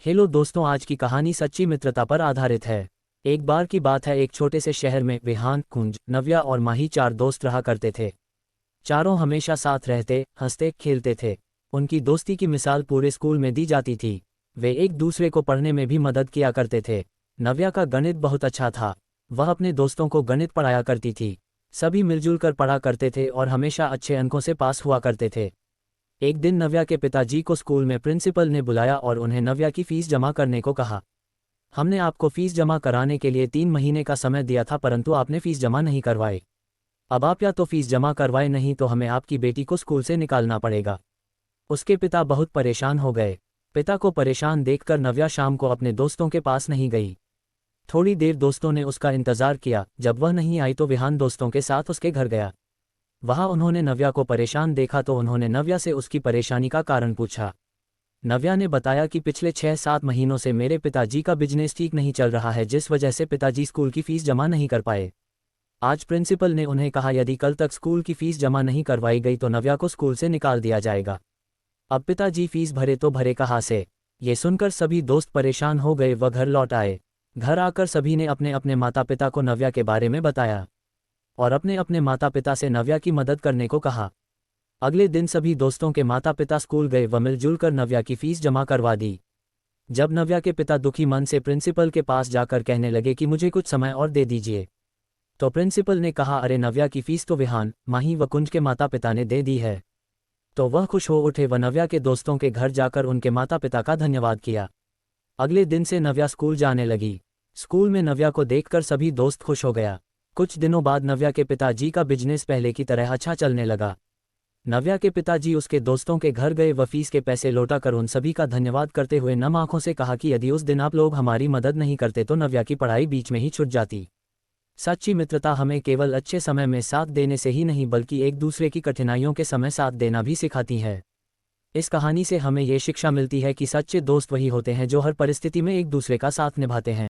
Hello दोस्तों, आज की कहानी सच्ची मित्रता पर आधारित है। एक बार की बात है, एक छोटे से शहर में विहान, कुंज, नव्या और माही चार दोस्त रहा करते थे। चारों हमेशा साथ रहते, हंसते खेलते थे। उनकी दोस्ती की मिसाल पूरे स्कूल में दी जाती थी। वे एक दूसरे को पढ़ने में भी मदद किया करते थे। नव्या का गणित बहुत अच्छा था। वह अपने दोस्तों को गणित पढ़ाया करती थी। सभी मिलजुल कर पढ़ा करते थे और हमेशा अच्छे अंकों से पास हुआ करते थे। एक दिन नव्या के पिताजी को स्कूल में प्रिंसिपल ने बुलाया और उन्हें नव्या की फीस जमा करने को कहा। हमने आपको फीस जमा कराने के लिए 3 महीने का समय दिया था, परंतु आपने फीस जमा नहीं करवाई। अब आप या तो फीस जमा करवाए, नहीं तो हमें आपकी बेटी को स्कूल से निकालना पड़ेगा। उसके पिता बहुत परेशान हो गए। पिता को परेशान देखकर नव्या शाम को अपने दोस्तों के पास नहीं गई। थोड़ी देर दोस्तों ने उसका इंतजार किया। जब वह नहीं आई तो विहान दोस्तों के साथ उसके घर गया। वहां उन्होंने नव्या को परेशान देखा तो उन्होंने नव्या से उसकी परेशानी का कारण पूछा। नव्या ने बताया कि पिछले 6-7 महीनों से मेरे पिताजी का बिजनेस ठीक नहीं चल रहा है, जिस वजह से पिताजी स्कूल की फीस जमा नहीं कर पाए। आज प्रिंसिपल ने उन्हें कहा, यदि कल तक स्कूल की फीस जमा नहीं करवाई गई तो नव्या को स्कूल से निकाल दिया जाएगा। अब पिताजी फीस भरे तो भरे कहाँ से। ये सुनकर सभी दोस्त परेशान हो गए। वह घर लौट आए। घर आकर सभी ने अपने अपने माता पिता को नव्या के बारे में बताया और अपने अपने माता पिता से नव्या की मदद करने को कहा। अगले दिन सभी दोस्तों के माता पिता स्कूल गए व मिलजुल कर नव्या की फीस जमा करवा दी। जब नव्या के पिता दुखी मन से प्रिंसिपल के पास जाकर कहने लगे कि मुझे कुछ समय और दे दीजिए, तो प्रिंसिपल ने कहा, अरे नव्या की फीस तो विहान, माही व कुंज के माता पिता ने दे दी है। तो वह खुश हो उठे व नव्या के दोस्तों के घर जाकर उनके माता पिता का धन्यवाद किया। अगले दिन से नव्या स्कूल जाने लगी। स्कूल में नव्या को देखकर सभी दोस्त खुश हो गया। कुछ दिनों बाद नव्या के पिताजी का बिजनेस पहले की तरह अच्छा चलने लगा। नव्या के पिताजी उसके दोस्तों के घर गए व फीस के पैसे लौटाकर उन सभी का धन्यवाद करते हुए नम आंखों से कहा कि यदि उस दिन आप लोग हमारी मदद नहीं करते तो नव्या की पढ़ाई बीच में ही छूट जाती। सच्ची मित्रता हमें केवल अच्छे समय में साथ देने से ही नहीं बल्कि एक दूसरे की कठिनाइयों के समय साथ देना भी सिखाती है। इस कहानी से हमें ये शिक्षा मिलती है कि सच्चे दोस्त वही होते हैं जो हर परिस्थिति में एक दूसरे का साथ निभाते हैं।